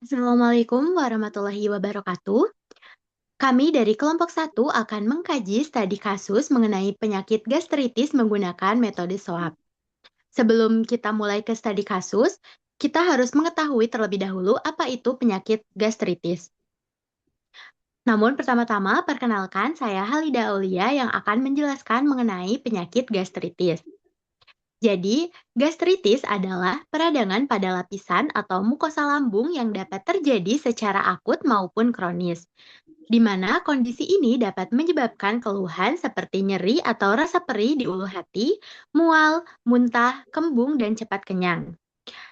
Assalamualaikum warahmatullahi wabarakatuh. Kami dari kelompok satu akan mengkaji studi kasus mengenai penyakit gastritis menggunakan metode SOAP. Sebelum kita mulai ke studi kasus, kita harus mengetahui terlebih dahulu apa itu penyakit gastritis. Namun pertama-tama perkenalkan saya Halida Aulia yang akan menjelaskan mengenai penyakit gastritis. Jadi, gastritis adalah peradangan pada lapisan atau mukosa lambung yang dapat terjadi secara akut maupun kronis, di mana kondisi ini dapat menyebabkan keluhan seperti nyeri atau rasa perih di ulu hati, mual, muntah, kembung, dan cepat kenyang.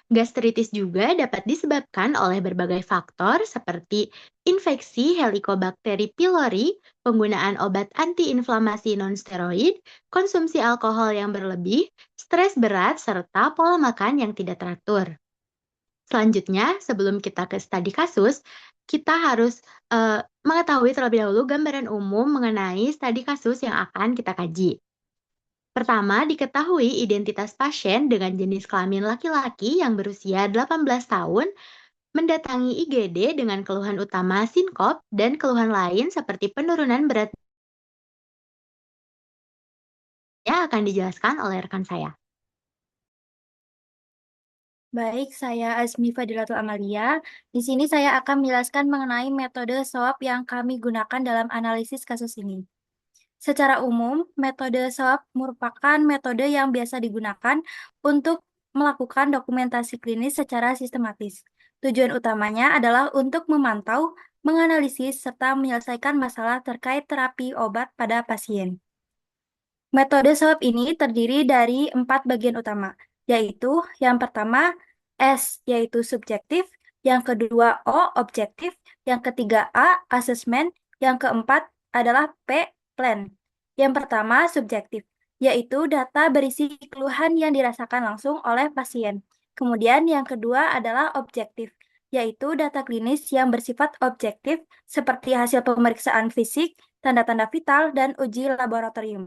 Gastritis juga dapat disebabkan oleh berbagai faktor seperti infeksi Helicobacter pylori, penggunaan obat antiinflamasi nonsteroid, konsumsi alkohol yang berlebih, stres berat, serta pola makan yang tidak teratur. Selanjutnya, sebelum kita ke studi kasus, kita harus mengetahui terlebih dahulu gambaran umum mengenai studi kasus yang akan kita kaji. Pertama, diketahui identitas pasien dengan jenis kelamin laki-laki yang berusia 18 tahun mendatangi IGD dengan keluhan utama sinkop dan keluhan lain seperti penurunan berat yang akan dijelaskan oleh rekan saya. Baik, saya Azmi Fadilatul Amalia. Di sini saya akan menjelaskan mengenai metode SWOT yang kami gunakan dalam analisis kasus ini. Secara umum, metode SWOT merupakan metode yang biasa digunakan untuk melakukan dokumentasi klinis secara sistematis. Tujuan utamanya adalah untuk memantau, menganalisis, serta menyelesaikan masalah terkait terapi obat pada pasien. Metode SWOT ini terdiri dari 4 bagian utama, yaitu yang pertama S, yaitu subjektif, yang kedua O, objektif, yang ketiga A, assessment, yang keempat adalah P, plan. Yang pertama subjektif, yaitu data berisi keluhan yang dirasakan langsung oleh pasien. Kemudian yang kedua adalah objektif, yaitu data klinis yang bersifat objektif seperti hasil pemeriksaan fisik, tanda-tanda vital, dan uji laboratorium.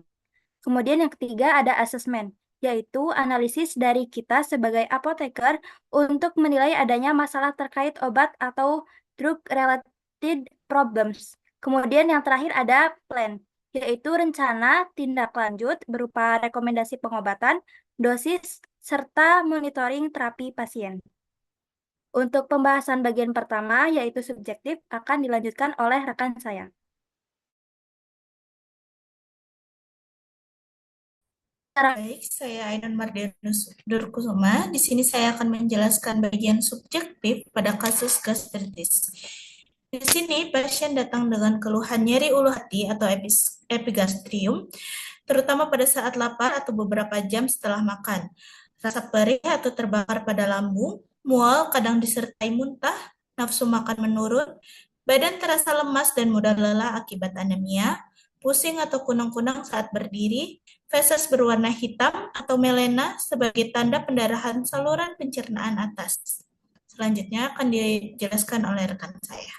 Kemudian yang ketiga ada asesmen, yaitu analisis dari kita sebagai apoteker untuk menilai adanya masalah terkait obat atau drug-related problems. Kemudian yang terakhir ada plan, yaitu rencana tindak lanjut berupa rekomendasi pengobatan, dosis, serta monitoring terapi pasien. Untuk pembahasan bagian pertama, yaitu subjektif, akan dilanjutkan oleh rekan saya. Baik, saya Ainun Mardianus Durkusuma. Di sini saya akan menjelaskan bagian subjektif pada kasus gastritis. Di sini pasien datang dengan keluhan nyeri ulu hati atau epigastrium, terutama pada saat lapar atau beberapa jam setelah makan. Rasa perih atau terbakar pada lambung, mual kadang disertai muntah, nafsu makan menurun, badan terasa lemas dan mudah lelah akibat anemia, pusing atau kunang-kunang saat berdiri, feses berwarna hitam atau melena sebagai tanda pendarahan saluran pencernaan atas. Selanjutnya akan dijelaskan oleh rekan saya.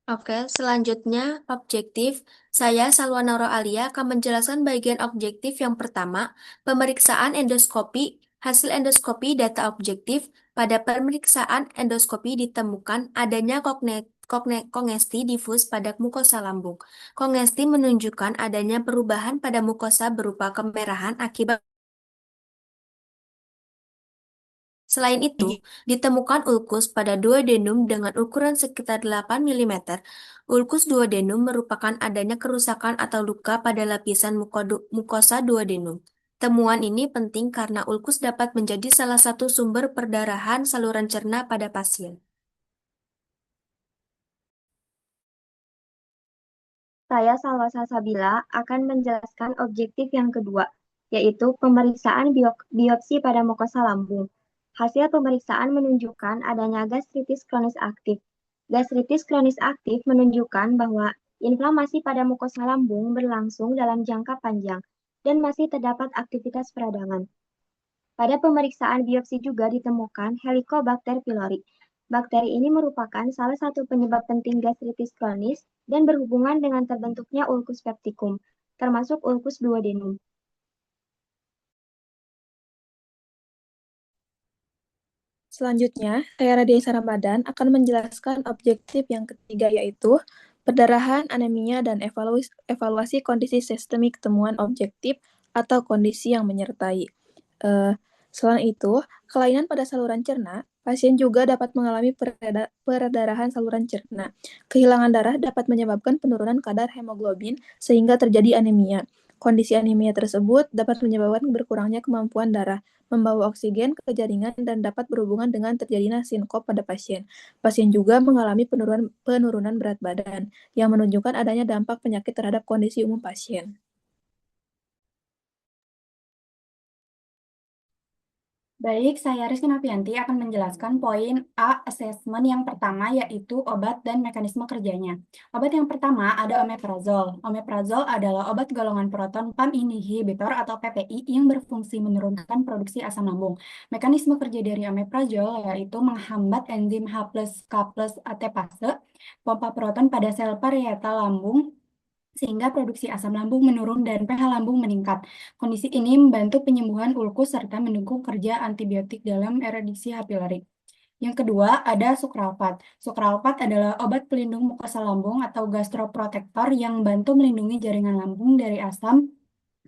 Oke, selanjutnya objektif. Saya Salwa Naura Alia akan menjelaskan bagian objektif yang pertama, pemeriksaan endoskopi. Hasil endoskopi data objektif. Pada pemeriksaan endoskopi ditemukan adanya kongesti difus pada mukosa lambung. Kongesti menunjukkan adanya perubahan pada mukosa berupa kemerahan akibat. Selain itu, ditemukan ulkus pada duodenum dengan ukuran sekitar 8 mm. Ulkus duodenum merupakan adanya kerusakan atau luka pada lapisan mukosa duodenum. Temuan ini penting karena ulkus dapat menjadi salah satu sumber perdarahan saluran cerna pada pasien. Saya Salwa Salsabila akan menjelaskan objektif yang kedua, yaitu pemeriksaan biopsi pada mukosa lambung. Hasil pemeriksaan menunjukkan adanya gastritis kronis aktif. Gastritis kronis aktif menunjukkan bahwa inflamasi pada mukosa lambung berlangsung dalam jangka panjang dan masih terdapat aktivitas peradangan. Pada pemeriksaan biopsi juga ditemukan Helicobacter pylori. Bakteri ini merupakan salah satu penyebab penting gastritis kronis dan berhubungan dengan terbentuknya ulkus peptikum, termasuk ulkus duodenum. Selanjutnya, saya Radiasa Ramadan akan menjelaskan objektif yang ketiga, yaitu perdarahan, anemia, dan evaluasi kondisi sistemik temuan objektif atau kondisi yang menyertai. Eh, Selain itu, kelainan pada saluran cerna, pasien juga dapat mengalami perdarahan saluran cerna. Kehilangan darah dapat menyebabkan penurunan kadar hemoglobin sehingga terjadi anemia. Kondisi anemia tersebut dapat menyebabkan berkurangnya kemampuan darah membawa oksigen ke jaringan dan dapat berhubungan dengan terjadinya sinkop pada pasien. Pasien juga mengalami penurunan berat badan yang menunjukkan adanya dampak penyakit terhadap kondisi umum pasien. Baik, saya Rizky Novianti akan menjelaskan poin A assessment yang pertama, yaitu obat dan mekanisme kerjanya. Obat yang pertama ada omeprazol. Omeprazol adalah obat golongan proton pump inhibitor atau PPI yang berfungsi menurunkan produksi asam lambung. Mekanisme kerja dari omeprazol yaitu menghambat enzim H plus K plus ATPase, pompa proton pada sel parietal lambung, sehingga produksi asam lambung menurun dan pH lambung meningkat. Kondisi ini membantu penyembuhan ulkus serta mendukung kerja antibiotik dalam eradiksi H. pylori. Yang kedua, ada sukralfat. Sukralfat adalah obat pelindung mukosa lambung atau gastroprotektor yang bantu melindungi jaringan lambung dari asam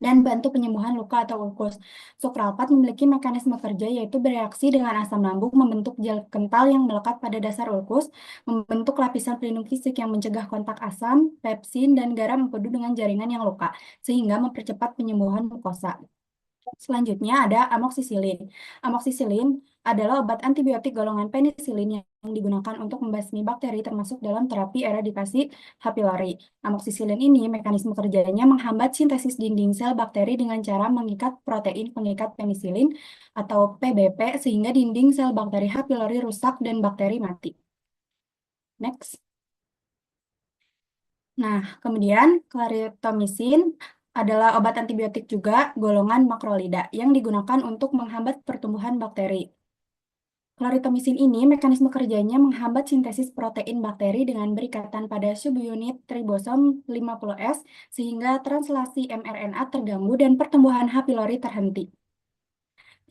dan bantu penyembuhan luka atau ulkus. Sukralfat memiliki mekanisme kerja yaitu bereaksi dengan asam lambung, membentuk gel kental yang melekat pada dasar ulkus, membentuk lapisan pelindung fisik yang mencegah kontak asam, pepsin, dan garam empedu dengan jaringan yang luka, sehingga mempercepat penyembuhan mukosa. Selanjutnya ada amoksisilin. Amoksisilin adalah obat antibiotik golongan penisilin yang digunakan untuk membasmi bakteri termasuk dalam terapi eradikasi H. pylori. Amoksisilin ini mekanisme kerjanya menghambat sintesis dinding sel bakteri dengan cara mengikat protein pengikat penisilin atau PBP sehingga dinding sel bakteri H. pylori rusak dan bakteri mati. Next. Nah, kemudian clarithromycin adalah obat antibiotik juga golongan makrolida yang digunakan untuk menghambat pertumbuhan bakteri. Clarithromycin ini mekanisme kerjanya menghambat sintesis protein bakteri dengan berikatan pada subunit ribosom 50S sehingga translasi mRNA terganggu dan pertumbuhan H. pylori terhenti.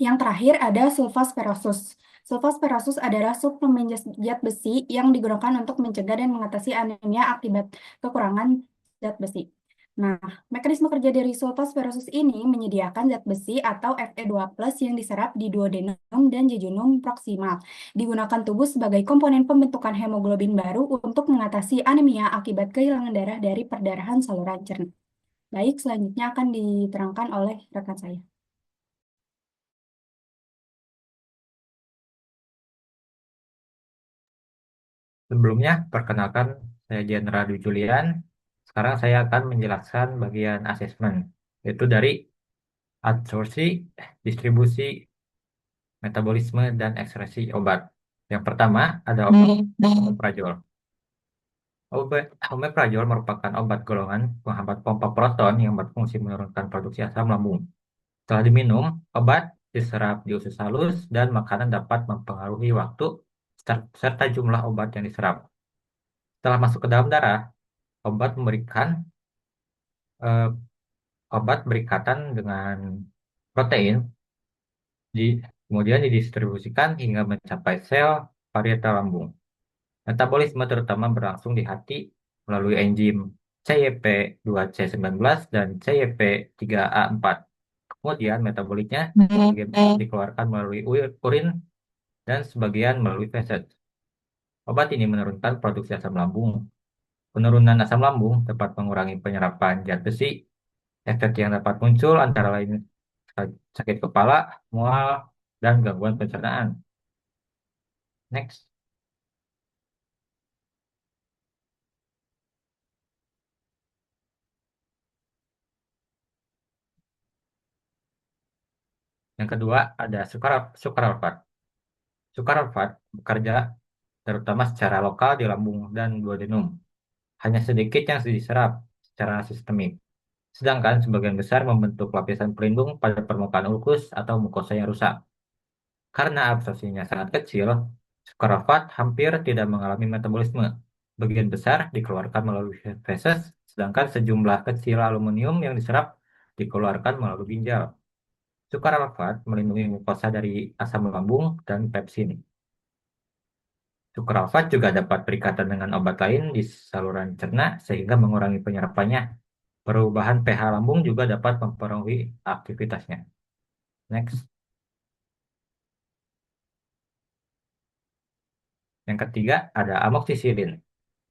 Yang terakhir ada sulfasperasus. Sulfasperasus adalah suplemen zat besi yang digunakan untuk mencegah dan mengatasi anemia akibat kekurangan zat besi. Nah, mekanisme kerja dari sulfasperasus ini menyediakan zat besi atau Fe2+ yang diserap di duodenum dan jejunum proksimal. Digunakan tubuh sebagai komponen pembentukan hemoglobin baru untuk mengatasi anemia akibat kehilangan darah dari perdarahan saluran cerna. Baik, selanjutnya akan diterangkan oleh rekan saya. Sebelumnya, perkenalkan saya Jenderal Dwi Julian. Sekarang saya akan menjelaskan bagian asesmen, yaitu dari absorpsi, distribusi, metabolisme, dan ekskresi obat. Yang pertama ada omeprazol. Omeprazol merupakan obat golongan penghambat pompa proton yang berfungsi menurunkan produksi asam lambung. Setelah diminum, obat diserap di usus halus dan makanan dapat mempengaruhi waktu serta jumlah obat yang diserap. Setelah masuk ke dalam darah, obat memberikan eh, obat berikatan dengan protein, kemudian didistribusikan hingga mencapai sel parietal lambung. Metabolisme terutama berlangsung di hati melalui enzim CYP2C19 dan CYP3A4. Kemudian metabolitnya sebagian dikeluarkan melalui urin dan sebagian melalui feses. Obat ini menurunkan produksi asam lambung. Penurunan asam lambung dapat mengurangi penyerapan zat besi. Efek yang dapat muncul antara lain sakit kepala, mual, dan gangguan pencernaan. Next. Yang kedua ada sukralfat. Sukralfat bekerja terutama secara lokal di lambung dan duodenum. Hanya sedikit yang diserap secara sistemik. Sedangkan sebagian besar membentuk lapisan pelindung pada permukaan ulkus atau mukosa yang rusak. Karena absorpsinya sangat kecil, Sukarafat hampir tidak mengalami metabolisme. Bagian besar dikeluarkan melalui feses, sedangkan sejumlah kecil aluminium yang diserap dikeluarkan melalui ginjal. Sukarafat melindungi mukosa dari asam lambung dan pepsin. Sukralfat juga dapat berikatan dengan obat lain di saluran cerna sehingga mengurangi penyerapannya. Perubahan pH lambung juga dapat mempengaruhi aktivitasnya. Next. Yang ketiga ada amoksisilin.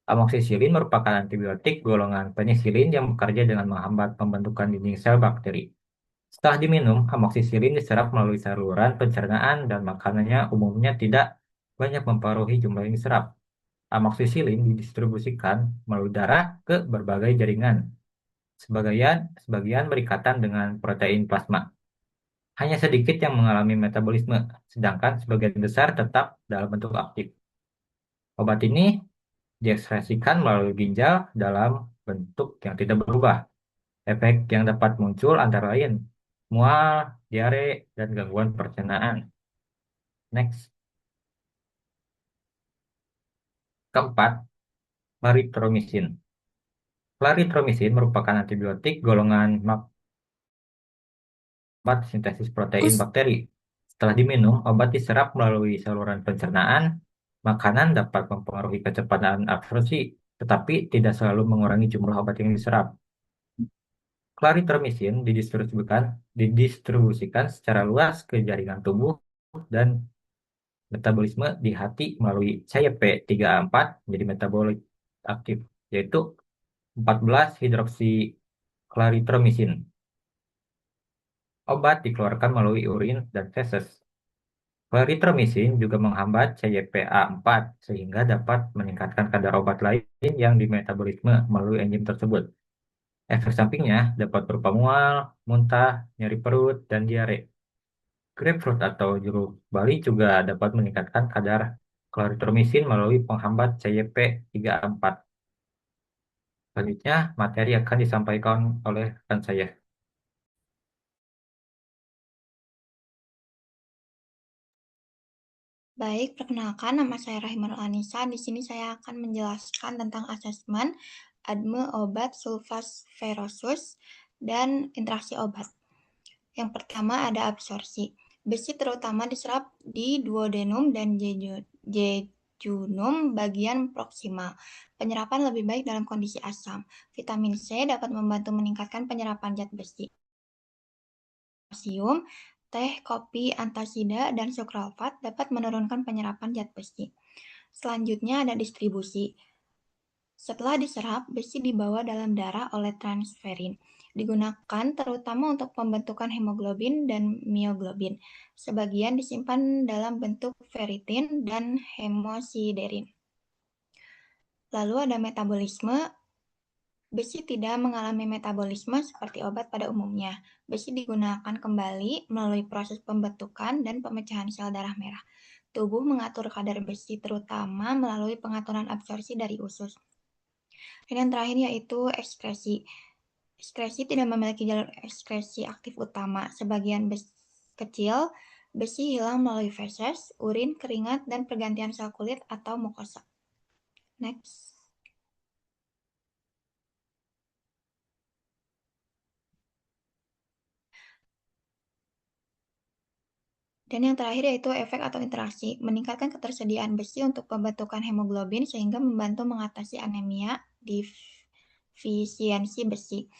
Amoksisilin merupakan antibiotik golongan penisilin yang bekerja dengan menghambat pembentukan dinding sel bakteri. Setelah diminum, amoksisilin diserap melalui saluran pencernaan dan makanannya umumnya tidak banyak mempengaruhi jumlah yang diserap. Amoksisilin didistribusikan melalui darah ke berbagai jaringan. Sebagian berikatan dengan protein plasma. Hanya sedikit yang mengalami metabolisme, sedangkan sebagian besar tetap dalam bentuk aktif. Obat ini diekspresikan melalui ginjal dalam bentuk yang tidak berubah. Efek yang dapat muncul antara lain mual, diare, dan gangguan pencernaan. Next. Keempat, clarithromycin. Clarithromycin merupakan antibiotik golongan obat sintesis protein bakteri. Setelah diminum, obat diserap melalui saluran pencernaan. Makanan dapat mempengaruhi kecepatan absorpsi, tetapi tidak selalu mengurangi jumlah obat yang diserap. Clarithromycin didistribusikan secara luas ke jaringan tubuh dan metabolisme di hati melalui CYP3A4 menjadi metabolit aktif, yaitu 14 hidroksi-clarithromycin. Obat dikeluarkan melalui urin dan feses. Clarithromycin juga menghambat CYP-A4 sehingga dapat meningkatkan kadar obat lain yang dimetabolisme melalui enzim tersebut. Efek sampingnya dapat berupa mual, muntah, nyeri perut, dan diare. Grapefruit atau jeruk bali juga dapat meningkatkan kadar clarithromycin melalui penghambat CYP3A4. Selanjutnya, materi akan disampaikan oleh rekan saya. Baik, perkenalkan nama saya Rahimanul Anissa. Di sini saya akan menjelaskan tentang asesmen ADME obat sulfasferosus dan interaksi obat. Yang pertama ada absorpsi. Besi terutama diserap di duodenum dan jejunum bagian proksimal. Penyerapan lebih baik dalam kondisi asam. Vitamin C dapat membantu meningkatkan penyerapan zat besi. Kalsium, teh, kopi, antasida, dan sukralfat dapat menurunkan penyerapan zat besi. Selanjutnya ada distribusi. Setelah diserap, besi dibawa dalam darah oleh transferin. Digunakan terutama untuk pembentukan hemoglobin dan mioglobin. Sebagian disimpan dalam bentuk ferritin dan hemosiderin. Lalu ada metabolisme. Besi tidak mengalami metabolisme seperti obat pada umumnya. Besi digunakan kembali melalui proses pembentukan dan pemecahan sel darah merah. Tubuh mengatur kadar besi terutama melalui pengaturan absorpsi dari usus. Dan yang terakhir yaitu ekskresi. Ekskresi tidak memiliki jalur ekskresi aktif utama. Sebagian kecil besi hilang melalui feses, urin, keringat, dan pergantian sel kulit atau mukosa. Next. Dan yang terakhir yaitu efek atau interaksi, meningkatkan ketersediaan besi untuk pembentukan hemoglobin sehingga membantu mengatasi anemia defisiensi besi.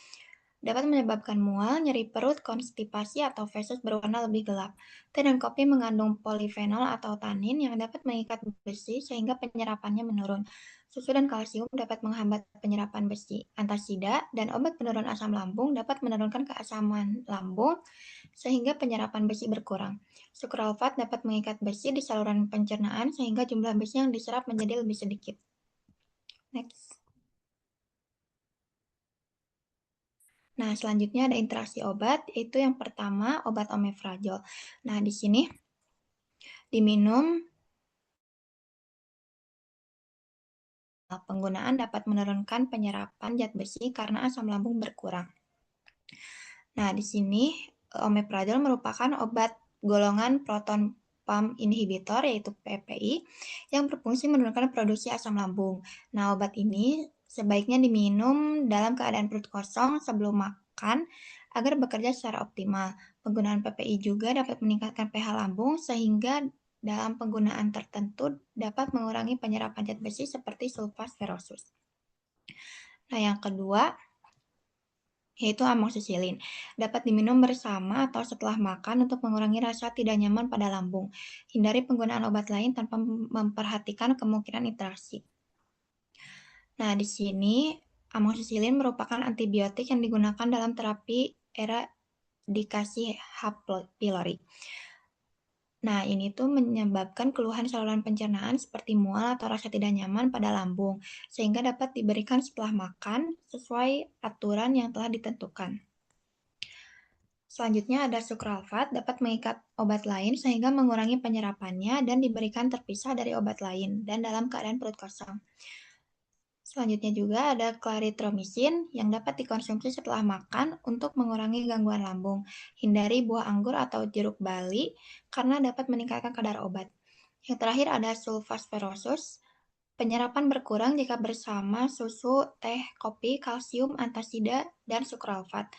Dapat menyebabkan mual, nyeri perut, konstipasi, atau feses berwarna lebih gelap. Teh dan kopi mengandung polifenol atau tanin yang dapat mengikat besi sehingga penyerapannya menurun. Susu dan kalsium dapat menghambat penyerapan besi. Antasida dan obat penurun asam lambung dapat menurunkan keasaman lambung sehingga penyerapan besi berkurang. Sukralfat dapat mengikat besi di saluran pencernaan sehingga jumlah besi yang diserap menjadi lebih sedikit. Next. Nah, selanjutnya ada interaksi obat, yaitu yang pertama obat omeprazol. Nah, di sini diminum, penggunaan dapat menurunkan penyerapan zat besi karena asam lambung berkurang. Nah, di sini omeprazol merupakan obat golongan proton pump inhibitor, yaitu PPI, yang berfungsi menurunkan produksi asam lambung. Nah, obat ini sebaiknya diminum dalam keadaan perut kosong sebelum makan agar bekerja secara optimal. Penggunaan PPI juga dapat meningkatkan pH lambung sehingga dalam penggunaan tertentu dapat mengurangi penyerapan zat besi seperti sulfasferosus. Nah, yang kedua yaitu amoxicillin. Dapat diminum bersama atau setelah makan untuk mengurangi rasa tidak nyaman pada lambung. Hindari penggunaan obat lain tanpa memperhatikan kemungkinan interaksi. Nah, di sini amoxicillin merupakan antibiotik yang digunakan dalam terapi eradikasi H. pylori. Nah, ini tuh menyebabkan keluhan saluran pencernaan seperti mual atau rasa tidak nyaman pada lambung, sehingga dapat diberikan setelah makan sesuai aturan yang telah ditentukan. Selanjutnya ada sukralfat, dapat mengikat obat lain sehingga mengurangi penyerapannya dan diberikan terpisah dari obat lain dan dalam keadaan perut kosong. Selanjutnya juga ada clarithromycin yang dapat dikonsumsi setelah makan untuk mengurangi gangguan lambung. Hindari buah anggur atau jeruk bali karena dapat meningkatkan kadar obat. Yang terakhir ada sulfasferosus. Penyerapan berkurang jika bersama susu, teh, kopi, kalsium, antasida, dan sukralfat.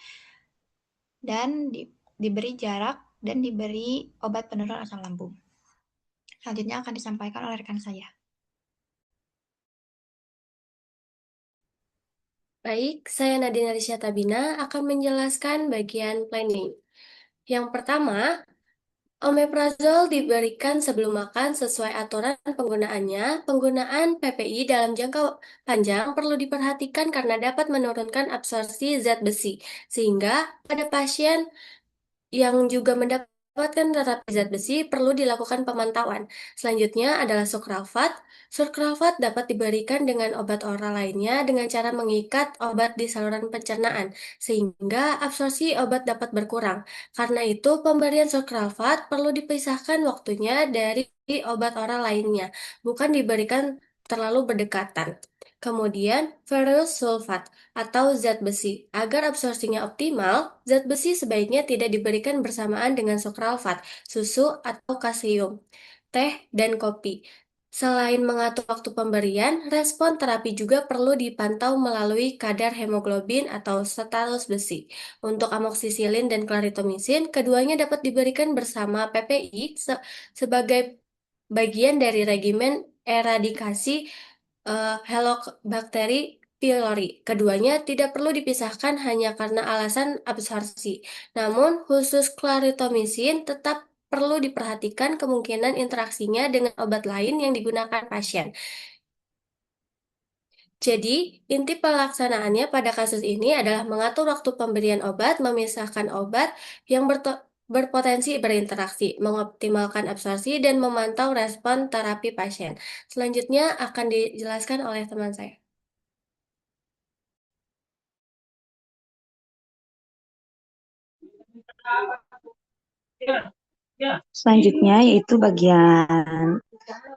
Dan diberi jarak dan diberi obat penurun asam lambung. Selanjutnya akan disampaikan oleh rekan saya. Baik, saya Nadine Arisya Tabina akan menjelaskan bagian planning. Yang pertama, omeprazol diberikan sebelum makan sesuai aturan penggunaannya. Penggunaan PPI dalam jangka panjang perlu diperhatikan karena dapat menurunkan absorpsi zat besi, sehingga pada pasien yang juga mendapatkan terapi zat besi perlu dilakukan pemantauan. Selanjutnya adalah sukralfat. Sukralfat dapat diberikan dengan obat oral lainnya dengan cara mengikat obat di saluran pencernaan, sehingga absorpsi obat dapat berkurang. Karena itu, pemberian sukralfat perlu dipisahkan waktunya dari obat oral lainnya, bukan diberikan terlalu berdekatan. Kemudian, ferrous sulfat atau zat besi. Agar absorpsinya optimal, zat besi sebaiknya tidak diberikan bersamaan dengan sukralfat, susu, atau kalsium, teh, dan kopi. Selain mengatur waktu pemberian, respon terapi juga perlu dipantau melalui kadar hemoglobin atau status besi. Untuk amoxicillin dan clarithromycin, keduanya dapat diberikan bersama PPI sebagai bagian dari regimen eradikasi Helicobacter pylori. Keduanya tidak perlu dipisahkan hanya karena alasan absorpsi. Namun, khusus clarithromycin tetap perlu diperhatikan kemungkinan interaksinya dengan obat lain yang digunakan pasien. Jadi, inti pelaksanaannya pada kasus ini adalah mengatur waktu pemberian obat, memisahkan obat yang berpotensi berinteraksi, mengoptimalkan absorpsi, dan memantau respon terapi pasien. Selanjutnya akan dijelaskan oleh teman saya. Selanjutnya yaitu bagian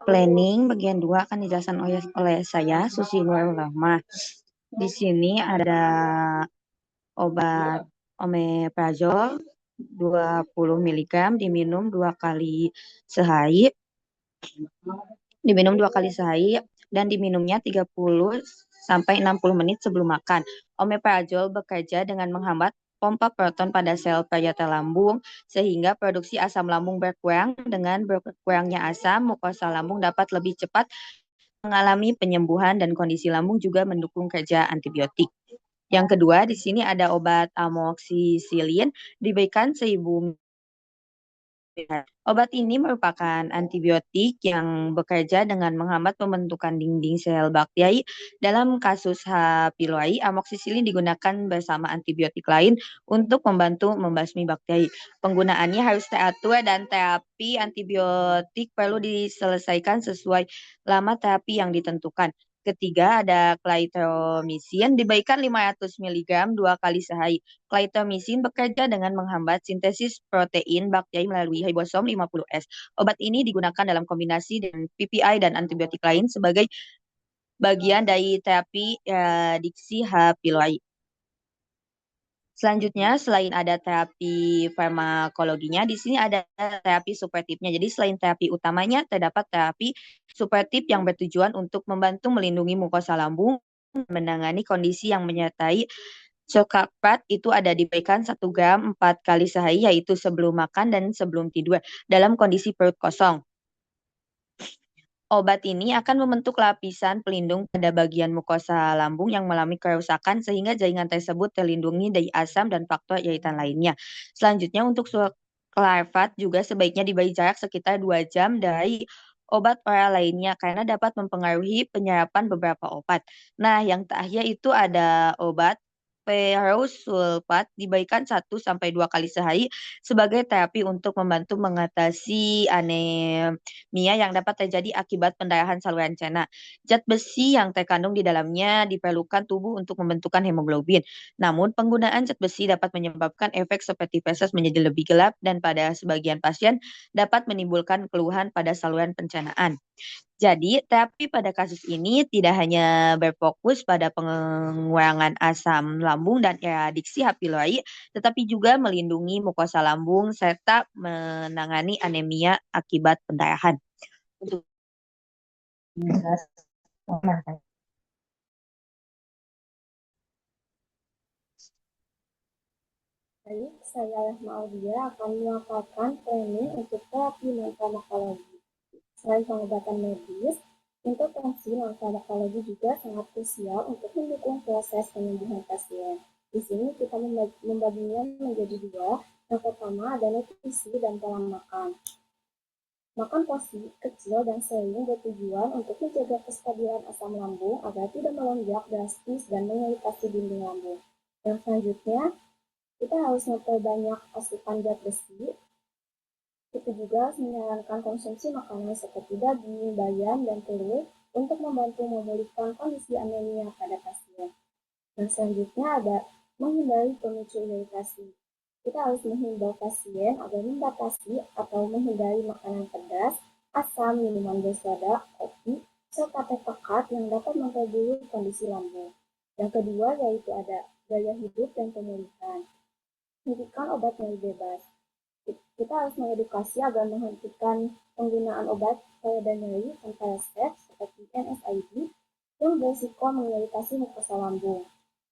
planning, bagian 2 akan dijelaskan oleh saya, Susi Nur Rahma. Di sini ada obat omeprazol 20 mg diminum 2 kali sehari, dan diminumnya 30 sampai 60 menit sebelum makan. Omeprazol bekerja dengan menghambat pompa proton pada sel parietal lambung sehingga produksi asam lambung berkurang. Dengan berkurangnya asam, mukosa lambung dapat lebih cepat mengalami penyembuhan dan kondisi lambung juga mendukung kerja antibiotik. Yang kedua, di sini ada obat amoxicillin diberikan 1000 Obat ini merupakan antibiotik yang bekerja dengan menghambat pembentukan dinding sel bakteri. Dalam kasus H. pylori, amoxicillin digunakan bersama antibiotik lain untuk membantu membasmi bakteri. Penggunaannya harus teratur dan terapi antibiotik perlu diselesaikan sesuai lama terapi yang ditentukan. Ketiga, ada clarithromycin diberikan 500 mg 2 kali sehari. Clarithromycin bekerja dengan menghambat sintesis protein bakteri melalui ribosom 50S. Obat ini digunakan dalam kombinasi dengan PPI dan antibiotik lain sebagai bagian dari terapi diksi H. pylori. Selanjutnya, selain ada terapi farmakologinya, di sini ada terapi suportifnya. Jadi selain terapi utamanya, terdapat terapi suportif yang bertujuan untuk membantu melindungi mukosa lambung, menangani kondisi yang menyertai Coklat itu ada diberikan 1 gram 4 kali sehari, yaitu sebelum makan dan sebelum tidur, dalam kondisi perut kosong. Obat ini akan membentuk lapisan pelindung pada bagian mukosa lambung yang mengalami kerusakan sehingga jaringan tersebut terlindungi dari asam dan faktor iritan lainnya. Selanjutnya untuk sucralfate juga sebaiknya diberi jarak sekitar 2 jam dari obat oral lainnya karena dapat mempengaruhi penyerapan beberapa obat. Nah, yang terakhir itu ada obat perosulfat diberikan 1-2 kali sehari sebagai terapi untuk membantu mengatasi anemia yang dapat terjadi akibat pendarahan saluran cerna. Zat besi yang terkandung di dalamnya diperlukan tubuh untuk membentukkan hemoglobin. Namun, penggunaan zat besi dapat menyebabkan efek seperti feses menjadi lebih gelap dan pada sebagian pasien dapat menimbulkan keluhan pada saluran pencernaan. Jadi, terapi pada kasus ini tidak hanya berfokus pada pengurangan asam lambung dan eradiksi H. pylori, tetapi juga melindungi mukosa lambung serta menangani anemia akibat pendarahan. Untuk Baik, saya Rahma Audia akan memaparkan planning untuk terapi non-farmakologi. Selain pengobatan medis, intervensi non-farmakologi juga sangat krusial untuk mendukung proses penyembuhan pasien. Di sini kita membaginya menjadi 2. Yang pertama ada nutrisi dan pola makan. Makan porsi kecil dan sering bertujuan untuk menjaga kestabilan asam lambung agar tidak melonjak drastis dan mengiritasi dinding lambung. Yang selanjutnya, kita harus memperbanyak asupan zat besi. Kita juga menyarankan konsumsi makanan seperti daging, bayam, dan telur untuk membantu memulihkan kondisi anemia pada pasien. Yang selanjutnya ada menghindari pemicu iritasi. Kita harus menghimbau pasien agar membatasi atau menghindari makanan pedas, asam, minuman bersoda, kopi, serta teh pekat yang dapat memperburuk kondisi lambung. Yang kedua yaitu ada gaya hidup dan pemulihan. Hentikan obat nyeri bebas. Kita harus mengedukasi agar menghentikan penggunaan obat pereda nyeri tanpa resep seperti NSAID yang berisiko mengiritasi mukosa lambung.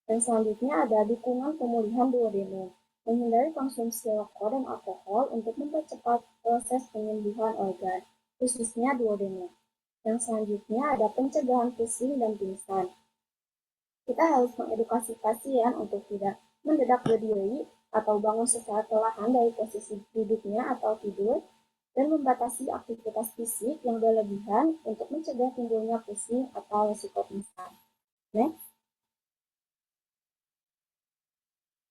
Dan selanjutnya ada dukungan pemulihan duodenum. Menghindari konsumsi rokok dan alkohol untuk mempercepat proses penyembuhan organ, khususnya duodenum. Yang selanjutnya ada pencegahan pusing dan pingsan. Kita harus mengedukasi pasien untuk tidak mendadak berdiri atau bangun secara perlahan dari posisi duduknya atau tidur, dan membatasi aktivitas fisik yang berlebihan untuk mencegah timbulnya pusing atau risiko pingsan. Next.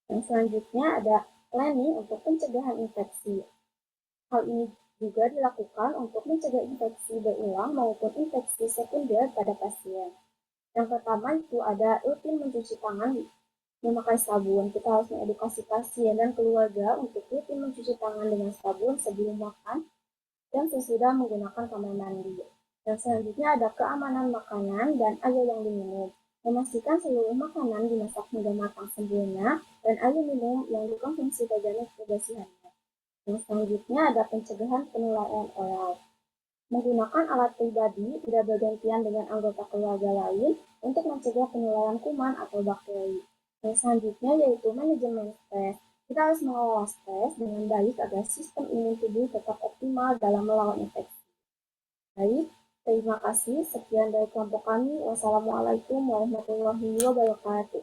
Yang selanjutnya ada planning untuk pencegahan infeksi. Hal ini juga dilakukan untuk mencegah infeksi berulang maupun infeksi sekunder pada pasien. Yang pertama itu ada rutin mencuci tangan memakai sabun. Kita harus mengedukasi pasien dan keluarga untuk rutin mencuci tangan dengan sabun sebelum makan dan sesudah menggunakan kamar mandi. Dan selanjutnya ada keamanan makanan dan air yang diminum. Memastikan seluruh makanan dimasak hingga matang sempurna dan air minum yang dikonsumsi terjamin kebersihannya. Yang selanjutnya ada pencegahan penularan oral. Menggunakan alat pribadi tidak bergantian dengan anggota keluarga lain untuk mencegah penularan kuman atau bakteri. Yang selanjutnya yaitu manajemen stres. Kita harus mengelola stres dengan baik agar sistem imun tubuh tetap optimal dalam melawan infeksi. Baik, terima kasih. Sekian dari kelompok kami. Wassalamualaikum warahmatullahi wabarakatuh.